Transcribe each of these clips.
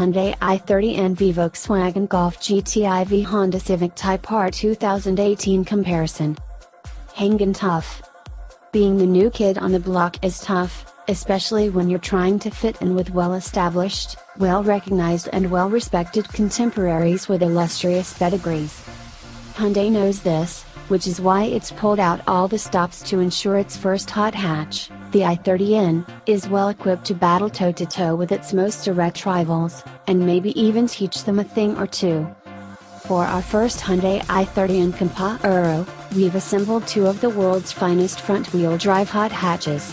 Hyundai i30N v Volkswagen Golf GTI v Honda Civic Type R 2018 comparison. Hangin' tough. Being the new kid on the block is tough, especially when you're trying to fit in with well-established, well-recognized and well-respected contemporaries with illustrious pedigrees. Hyundai knows this, which is why it's pulled out all the stops to ensure its first hot hatch, the i30N, is well equipped to battle toe-to-toe with its most direct rivals, and maybe even teach them a thing or two. For our first Hyundai i30N Comparo, we've assembled two of the world's finest front-wheel drive hot hatches.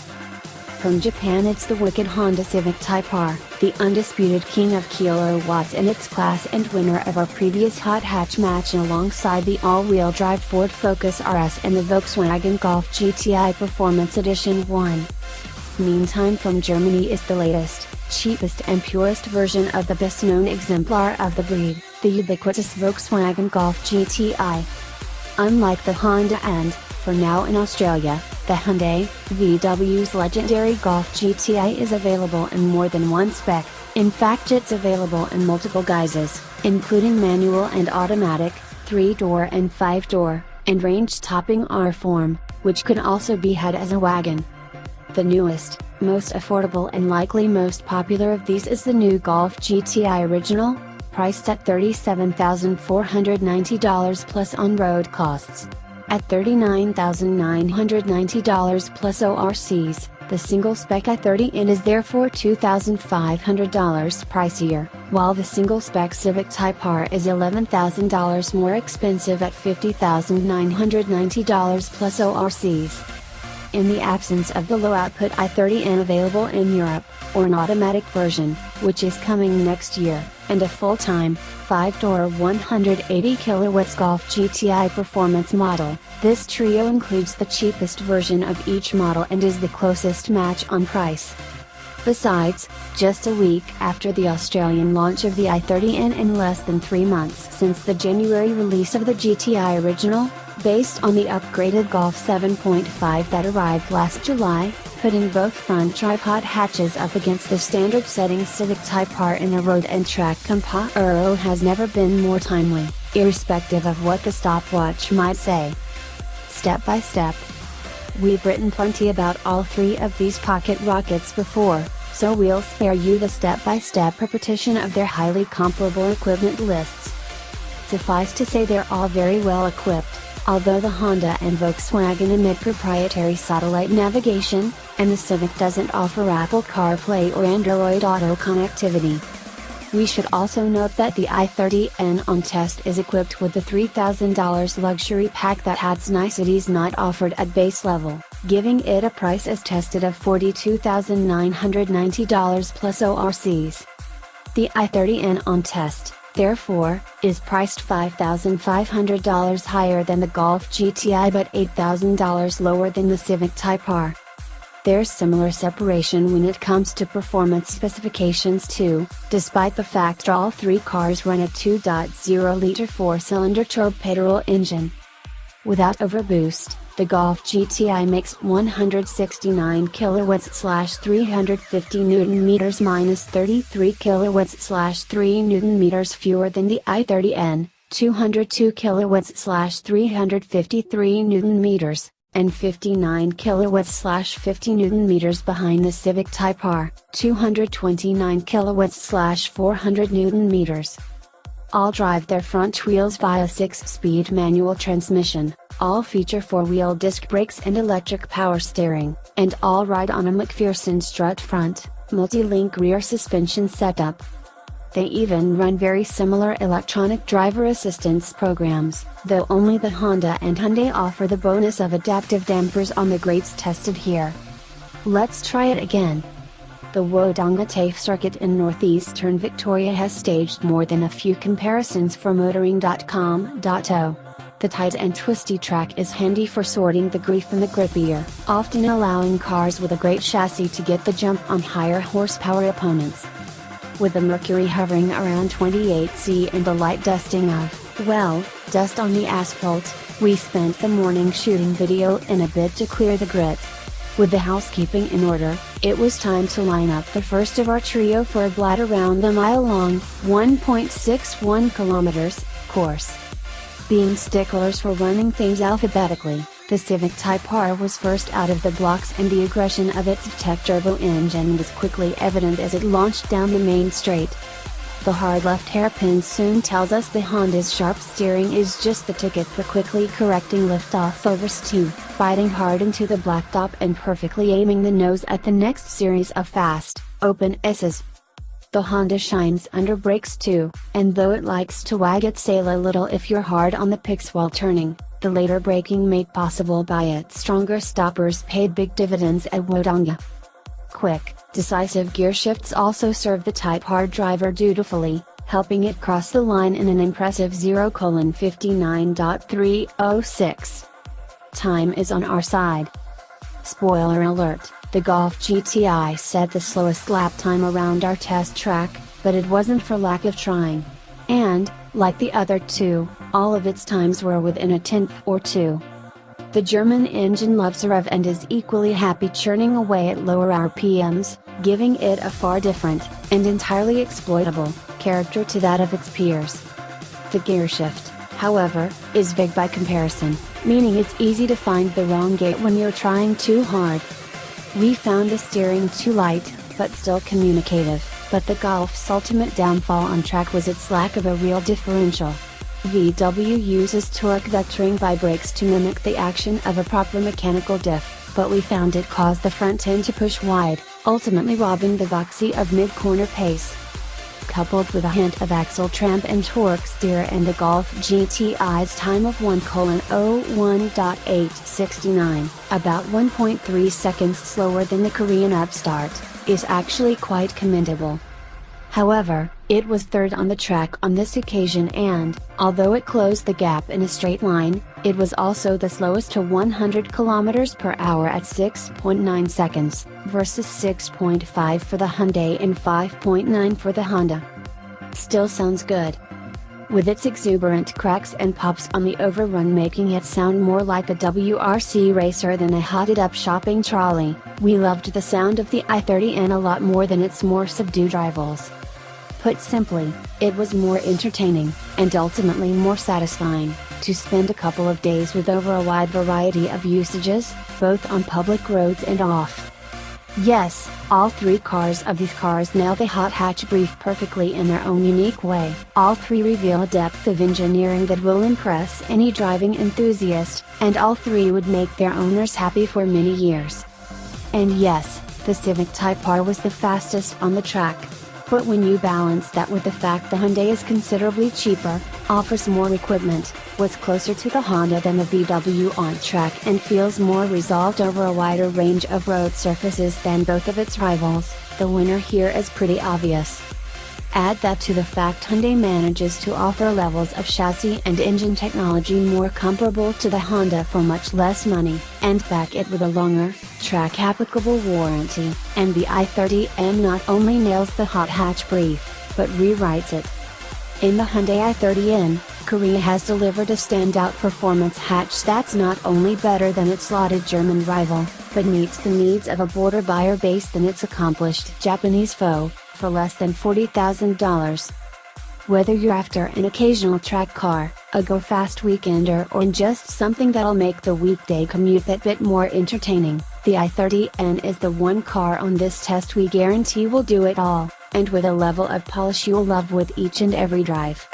From Japan, it's the wicked Honda Civic Type R, the undisputed king of kilowatts in its class and winner of our previous hot hatch match alongside the all-wheel drive Ford Focus RS and the Volkswagen Golf GTI Performance Edition 1. Meantime, from Germany is the latest, cheapest and purest version of the best-known exemplar of the breed, the ubiquitous Volkswagen Golf GTI. Unlike the Honda and, for now in Australia, the Hyundai, VW's legendary Golf GTI is available in more than one spec. In fact, it's available in multiple guises, including manual and automatic, 3-door and 5-door, and range-topping R form, which could also be had as a wagon. The newest, most affordable and likely most popular of these is the new Golf GTI Original, priced at $37,490 plus on-road costs. At $39,990 plus ORCs, the single-spec i30N is therefore $2,500 pricier, while the single-spec Civic Type R is $11,000 more expensive at $50,990 plus ORCs. In the absence of the low-output i30N available in Europe, or an automatic version, which is coming next year, and a full-time, 5-door 180 kW Golf GTI Performance model, this trio includes the cheapest version of each model and is the closest match on price. Besides, just a week after the Australian launch of the i30N and less than 3 months since the January release of the GTI Original, based on the upgraded Golf 7.5 that arrived last July, putting both front drive hot hatches up against the standard setting Civic Type R in a road and track comparo has never been more timely, irrespective of what the stopwatch might say. Step by step. We've written plenty about all three of these pocket rockets before, so we'll spare you the step-by-step repetition of their highly comparable equipment lists. Suffice to say they're all very well equipped, although the Honda and Volkswagen emit proprietary satellite navigation, and the Civic doesn't offer Apple CarPlay or Android Auto connectivity. We should also note that the i30N on test is equipped with the $3,000 luxury pack that adds niceties not offered at base level, giving it a price as tested of $42,990 plus ORCs. The i30N on test, therefore, is priced $5,500 higher than the Golf GTI but $8,000 lower tthan the Civic Type R. There's similar separation when it comes to performance specifications too, despite the fact all three cars run a 2.0-liter 4-cylinder turbocharged engine. Without overboost, the Golf GTI makes 169 kilowatts/350 Nm minus 33 kilowatts/3 Nm fewer than the i30N, 202 kilowatts/353 Nm, and 59 kilowatts/50 Nm behind the Civic Type R, 229 kilowatts/400 Nm. All drive their front wheels via 6-speed manual transmission, all feature 4-wheel disc brakes and electric power steering, and all ride on a McPherson strut front, multi-link rear suspension setup. They even run very similar electronic driver assistance programs, though only the Honda and Hyundai offer the bonus of adaptive dampers on the grates tested here. Let's try it again. The Wodonga TAFE circuit in northeastern Victoria has staged more than a few comparisons for motoring.com.au. The tight and twisty track is handy for sorting the grief and the grippier, often allowing cars with a great chassis to get the jump on higher horsepower opponents. With the mercury hovering around 28°C and the light dusting of, well, dust on the asphalt, we spent the morning shooting video in a bid to clear the grit. With the housekeeping in order, it was time to line up the first of our trio for a blast around the mile-long, 1.61 kilometers, course. Being sticklers for running things alphabetically, the Civic Type R was first out of the blocks, and the aggression of its VTEC turbo engine was quickly evident as it launched down the main straight. The hard left hairpin soon tells us the Honda's sharp steering is just the ticket for quickly correcting liftoff over Stu, biting hard into the blacktop and perfectly aiming the nose at the next series of fast, open S's. The Honda shines under brakes too, and though it likes to wag its tail a little if you're hard on the picks while turning, the later braking made possible by its stronger stoppers paid big dividends at Wodonga. Quick, decisive gear shifts also serve the Type R driver dutifully, helping it cross the line in an impressive 0:59.306. Time is on our side. Spoiler alert, the Golf GTI set the slowest lap time around our test track, but it wasn't for lack of trying. And, like the other two, all of its times were within a tenth or two. The German engine loves a rev and is equally happy churning away at lower RPMs, giving it a far different, and entirely exploitable, character to that of its peers. The gear shift, however, is big by comparison, meaning it's easy to find the wrong gate when you're trying too hard. We found the steering too light, but still communicative, but the Golf's ultimate downfall on track was its lack of a real differential. VW uses torque vectoring by brakes to mimic the action of a proper mechanical diff, but we found it caused the front end to push wide, ultimately robbing the Voxy of mid-corner pace. Coupled with a hint of axle tramp and torque steer, and the Golf GTI's time of 1:01.869, about 1.3 seconds slower than the Korean upstart, is actually quite commendable. However, it was third on the track on this occasion, and, although it closed the gap in a straight line, it was also the slowest to 100 km per hour at 6.9 seconds, versus 6.5 for the Hyundai and 5.9 for the Honda. Still sounds good. With its exuberant cracks and pops on the overrun making it sound more like a WRC racer than a hotted-up shopping trolley, we loved the sound of the i30N a lot more than its more subdued rivals. Put simply, it was more entertaining, and ultimately more satisfying, to spend a couple of days with over a wide variety of usages, both on public roads and off. Yes, all three of these cars nail the hot hatch brief perfectly in their own unique way. All three reveal a depth of engineering that will impress any driving enthusiast, and all three would make their owners happy for many years. And yes, the Civic Type R was the fastest on the track. But when you balance that with the fact the Hyundai is considerably cheaper, offers more equipment, was closer to the Honda than the VW on track, and feels more resolved over a wider range of road surfaces than both of its rivals, the winner here is pretty obvious. Add that to the fact Hyundai manages to offer levels of chassis and engine technology more comparable to the Honda for much less money, and back it with a longer, track-applicable warranty, and the i30N not only nails the hot hatch brief, but rewrites it. In the Hyundai i30N, Korea has delivered a standout performance hatch that's not only better than its lauded German rival, but meets the needs of a broader buyer base than its accomplished Japanese foe, for less than $40,000. Whether you're after an occasional track car, a go-fast weekender, or just something that'll make the weekday commute that bit more entertaining, the i30N is the one car on this test we guarantee will do it all, and with a level of polish you'll love with each and every drive.